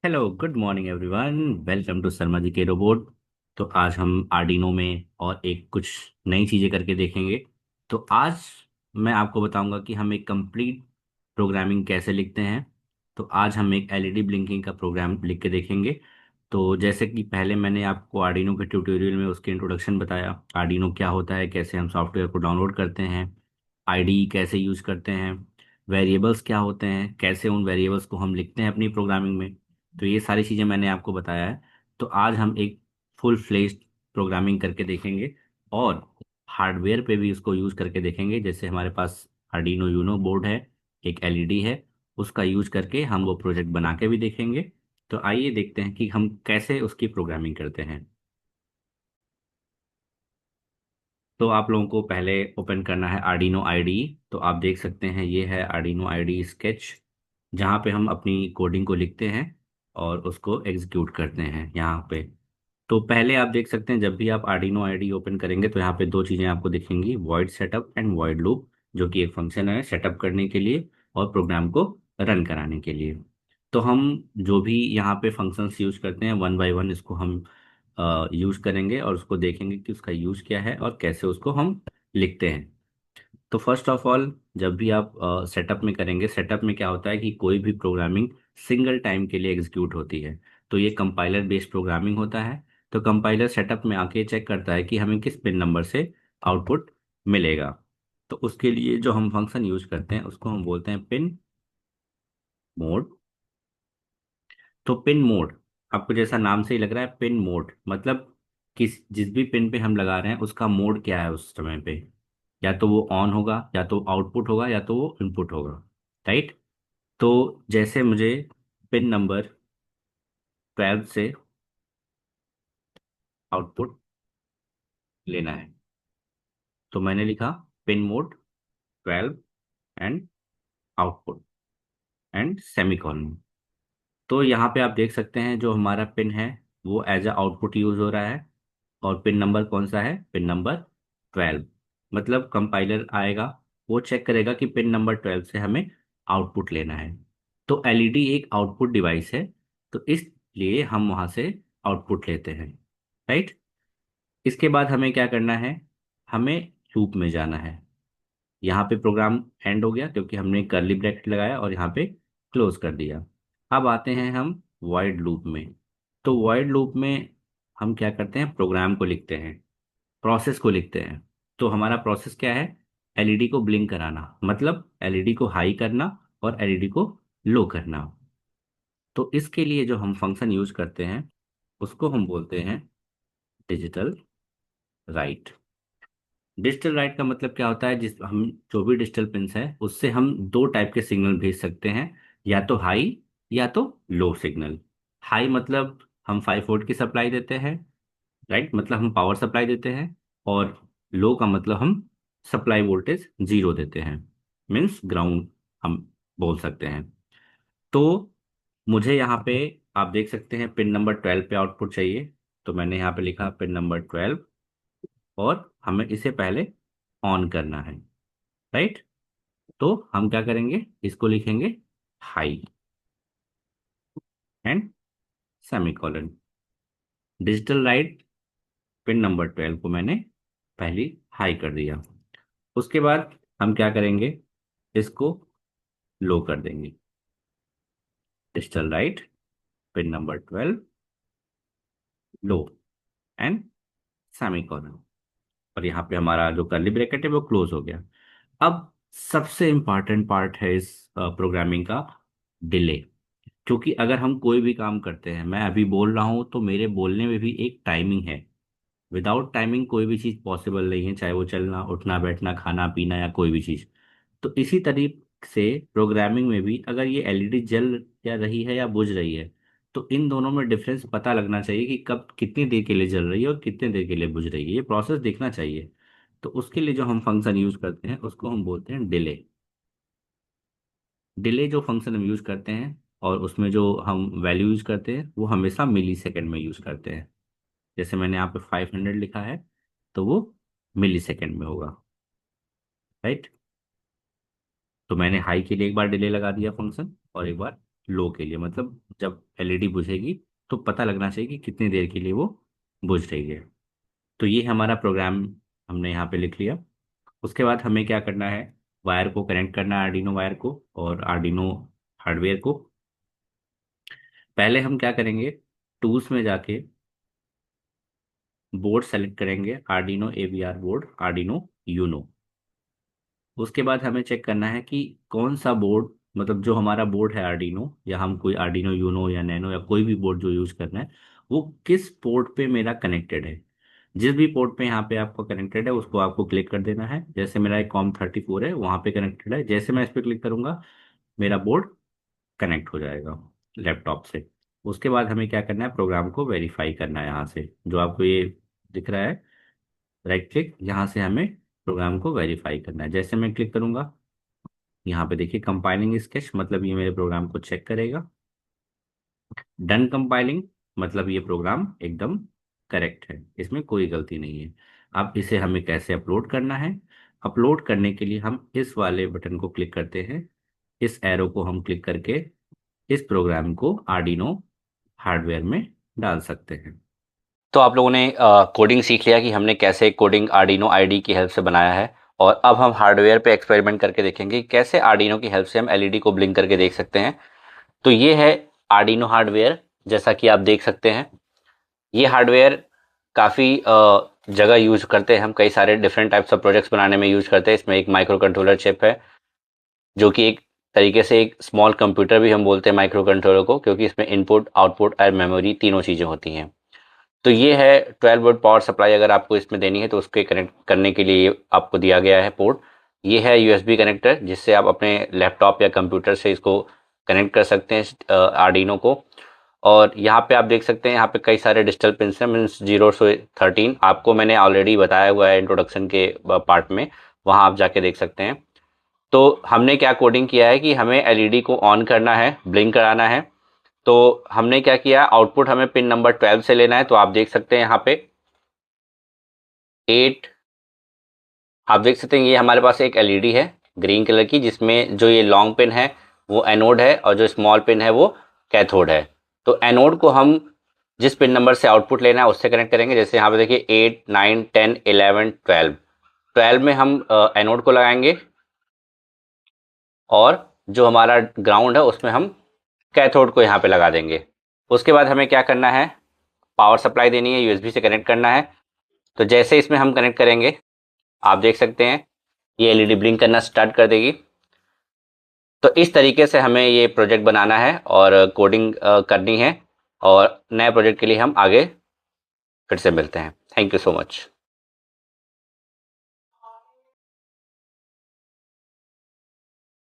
Hello good morning everyone. Welcome to Sharma ji के robot. तो आज हम आर्डिनो में और एक कुछ नई चीज़ें करके देखेंगे। तो आज मैं आपको बताऊंगा कि हम एक कंप्लीट प्रोग्रामिंग कैसे लिखते हैं। तो आज हम एक एलईडी ब्लिंकिंग का प्रोग्राम लिख के देखेंगे। तो जैसे कि पहले मैंने आपको आर्डिनो के ट्यूटोरियल में उसके इंट्रोडक्शन बताया, आर्डिनो क्या होता है, कैसे हम सॉफ्टवेयर को डाउनलोड करते हैं, आईडी कैसे यूज करते हैं, वेरिएबल्स क्या होते हैं, कैसे उन वेरिएबल्स को हम लिखते हैं अपनी प्रोग्रामिंग में। तो ये सारी चीज़ें मैंने आपको बताया है। तो आज हम एक फुल फ्लेज्ड प्रोग्रामिंग करके देखेंगे और हार्डवेयर पे भी उसको यूज़ करके देखेंगे। जैसे हमारे पास आर्डिनो यूनो बोर्ड है, एक एलईडी है, उसका यूज करके हम वो प्रोजेक्ट बना के भी देखेंगे। तो आइए देखते हैं कि हम कैसे उसकी प्रोग्रामिंग करते हैं। तो आप लोगों को पहले ओपन करना है आर्डिनो आईडी। तो आप देख सकते हैं ये है आर्डिनो आईडी स्केच, जहाँ पे हम अपनी कोडिंग को लिखते हैं और उसको एग्जीक्यूट करते हैं यहाँ पे। तो पहले आप देख सकते हैं जब भी आप आर्डिनो आईडी ओपन करेंगे तो यहाँ पे दो चीज़ें आपको दिखेंगी, void setup and void loop, जो कि एक फंक्शन है सेटअप करने के लिए और प्रोग्राम को रन कराने के लिए। तो हम जो भी यहाँ पे फंक्शंस यूज करते हैं वन बाय वन इसको हम यूज करेंगे और उसको देखेंगे कि उसका यूज क्या है और कैसे उसको हम लिखते हैं। तो फर्स्ट ऑफ ऑल जब भी आप सेटअप में करेंगे, सेटअप में क्या होता है कि कोई भी प्रोग्रामिंग सिंगल टाइम के लिए एग्जीक्यूट होती है। तो ये कंपाइलर बेस्ड प्रोग्रामिंग होता है। तो कंपाइलर सेटअप में आके चेक करता है कि हमें किस पिन नंबर से आउटपुट मिलेगा। तो उसके लिए जो हम फंक्शन यूज करते हैं उसको हम बोलते हैं पिन मोड। तो पिन मोड आपको जैसा नाम से ही लग रहा है, पिन मोड मतलब किस जिस भी पिन पे हम लगा रहे हैं उसका मोड क्या है उस समय पे। या तो वो ऑन होगा, या तो आउटपुट होगा, या तो वो इनपुट होगा। राइट। तो जैसे मुझे पिन नंबर 12 से आउटपुट लेना है तो मैंने लिखा pin mode 12 and output and semicolon. तो यहाँ पे आप देख सकते हैं जो हमारा पिन है वो एज अ आउटपुट यूज हो रहा है। और पिन नंबर कौन सा है? Pin number 12। मतलब कंपाइलर आएगा, वो चेक करेगा कि पिन नंबर 12 से हमें आउटपुट लेना है। तो एलईडी एक आउटपुट डिवाइस है, तो इसलिए हम वहां से आउटपुट लेते हैं। राइट। इसके बाद हमें क्या करना है? हमें लूप में जाना है। यहाँ पे प्रोग्राम एंड हो गया क्योंकि हमने कर्ली ब्रैकेट लगाया और यहाँ पे क्लोज कर दिया। अब आते हैं हम वॉइड लूप में। तो वॉइड लूप में हम क्या करते हैं? प्रोग्राम को लिखते हैं, प्रोसेस को लिखते हैं। तो हमारा प्रोसेस क्या है? एलईडी को ब्लिंक कराना, मतलब एलईडी को हाई करना और एलईडी को लो करना। तो इसके लिए जो हम फंक्शन यूज करते हैं उसको हम बोलते हैं डिजिटल राइट। डिजिटल राइट का मतलब क्या होता है? जिस हम जो भी डिजिटल पिंस है उससे हम दो टाइप के सिग्नल भेज सकते हैं, या तो हाई या तो लो सिग्नल। हाई मतलब हम 5 वोल्ट की सप्लाई देते हैं, राइट, मतलब हम पावर सप्लाई देते हैं। और लो का मतलब हम सप्लाई वोल्टेज जीरो देते हैं, मीन्स ग्राउंड हम बोल सकते हैं। तो मुझे यहाँ पे आप देख सकते हैं पिन नंबर 12 पे आउटपुट चाहिए। तो मैंने यहाँ पे लिखा पिन नंबर 12 और हमें इसे पहले ऑन करना है। राइट। तो हम क्या करेंगे? इसको लिखेंगे high and semicolon. Digital right pin number 12 को मैंने पहली हाई कर दिया। उसके बाद हम क्या करेंगे? इसको लो कर देंगे। Digital right pin number 12 low and semicolon. और यहाँ पे हमारा जो कर्ली ब्रैकेट है वो क्लोज हो गया। अब सबसे इंपॉर्टेंट पार्ट है इस प्रोग्रामिंग का, डिले। क्योंकि अगर हम कोई भी काम करते हैं, मैं अभी बोल रहा हूं तो मेरे बोलने में भी एक टाइमिंग है। विदाउट टाइमिंग कोई भी चीज़ पॉसिबल नहीं है, चाहे वो चलना उठना बैठना खाना पीना या कोई भी चीज़। तो इसी तरीके से प्रोग्रामिंग में भी अगर ये एलईडी जल या रही है या बुझ रही है तो इन दोनों में डिफरेंस पता लगना चाहिए कि कब कितनी देर के लिए जल रही है और कितने देर के लिए बुझ रही है, ये प्रोसेस देखना चाहिए। तो उसके लिए जो हम फंक्शन यूज करते हैं उसको हम बोलते हैं डिले। डिले जो फंक्शन हम यूज करते हैं और उसमें जो हम वैल्यू यूज करते हैं वो हमेशा मिली सेकेंड में यूज करते हैं। जैसे मैंने यहाँ पे 500 लिखा है तो वो मिली सेकेंड में होगा। राइट। तो मैंने हाई के लिए एक बार डिले लगा दिया फंक्शन और एक बार लो के लिए, मतलब जब एलईडी बुझेगी तो पता लगना चाहिए कि कितनी देर के लिए वो बुझ रही है। तो ये हमारा प्रोग्राम हमने यहाँ पे लिख लिया। उसके बाद हमें क्या करना है, वायर को कनेक्ट करना है, आर्डिनो वायर को और आर्डिनो हार्डवेयर को। पहले हम क्या करेंगे, टूल्स में जाके बोर्ड सेलेक्ट करेंगे, Arduino AVR board, Arduino Uno. उसके बाद हमें चेक करना है कि कौन सा बोर्ड, मतलब जो हमारा बोर्ड है आर्डिनो, या हम कोई आर्डिनो यूनो या नैनो या कोई भी बोर्ड जो यूज करना है, वो किस पोर्ट पे मेरा कनेक्टेड है। जिस भी पोर्ट पे यहाँ पे आपको कनेक्टेड है उसको आपको क्लिक कर देना है। जैसे मेरा एक COM34 है, वहाँ पे कनेक्टेड है, जैसे मैं इस पर क्लिक करूंगा मेरा बोर्ड कनेक्ट हो जाएगा लैपटॉप से। उसके बाद हमें क्या करना है, प्रोग्राम को वेरीफाई करना है। यहाँ से जो आपको ये दिख रहा है राइट क्लिक, यहाँ से हमें प्रोग्राम को वेरीफाई करना है। जैसे मैं क्लिक करूंगा, यहाँ पे देखिए कंपाइलिंग स्केच, मतलब ये मेरे प्रोग्राम को चेक करेगा। डन कंपाइलिंग, मतलब ये प्रोग्राम एकदम करेक्ट है, इसमें कोई गलती नहीं है। अब इसे हमें कैसे अपलोड करना है, अपलोड करने के लिए हम इस वाले बटन को क्लिक करते हैं। इस एरो को हम क्लिक करके इस प्रोग्राम को आर्डिनो हार्डवेयर में डाल सकते हैं। तो आप लोगों ने कोडिंग सीख लिया कि हमने कैसे कोडिंग आर्डिनो आईडी की हेल्प से बनाया है। और अब हम हार्डवेयर पे एक्सपेरिमेंट करके देखेंगे कि कैसे आर्डिनो की हेल्प से हम एलईडी को ब्लिंक करके देख सकते हैं। तो ये है आर्डिनो हार्डवेयर, जैसा कि आप देख सकते हैं। ये हार्डवेयर काफ़ी जगह यूज करते हैं हम, कई सारे डिफरेंट टाइप्स ऑफ प्रोजेक्ट्स बनाने में यूज करते हैं। इसमें एक माइक्रो कंट्रोलर चिप है, जो कि एक तरीके से एक स्मॉल कंप्यूटर भी हम बोलते हैं माइक्रो कंट्रोलर को, क्योंकि इसमें इनपुट आउटपुट और मेमोरी तीनों चीज़ें होती हैं। तो ये है 12 वोल्ट पावर सप्लाई, अगर आपको इसमें देनी है तो उसके कनेक्ट करने के लिए ये आपको दिया गया है पोर्ट। ये है यूएसबी कनेक्टर, जिससे आप अपने लैपटॉप या कंप्यूटर से इसको कनेक्ट कर सकते हैं आर्डिनो को। और यहाँ पे आप देख सकते हैं, यहाँ पे कई सारे डिजिटल पिंस हैं, मीन्स 0 से 13। आपको मैंने ऑलरेडी बताया हुआ है इंट्रोडक्शन के पार्ट में, वहाँ आप जाके देख सकते हैं। तो हमने क्या कोडिंग किया है कि हमें एलईडी को ऑन करना है, ब्लिंक कराना है। तो हमने क्या किया, आउटपुट हमें पिन नंबर 12 से लेना है। तो आप देख सकते हैं यहाँ पे 8, आप देख सकते हैं ये हमारे पास एक एलईडी है ग्रीन कलर की, जिसमें जो ये लॉन्ग पिन है वो एनोड है और जो स्मॉल पिन है वो कैथोड है। तो एनोड को हम जिस पिन नंबर से आउटपुट लेना है उससे कनेक्ट करेंगे। जैसे यहाँ पे देखिए 8, 9, 10, 11, 12। 12 में हम एनोड को लगाएंगे और जो हमारा ग्राउंड है उसमें हम कैथोड को यहाँ पे लगा देंगे। उसके बाद हमें क्या करना है, पावर सप्लाई देनी है, यूएसबी से कनेक्ट करना है। तो जैसे इसमें हम कनेक्ट करेंगे, आप देख सकते हैं ये एलईडी ब्लिंक करना स्टार्ट कर देगी। तो इस तरीके से हमें ये प्रोजेक्ट बनाना है और कोडिंग करनी है। और नए प्रोजेक्ट के लिए हम आगे फिर से मिलते हैं। Thank you so much.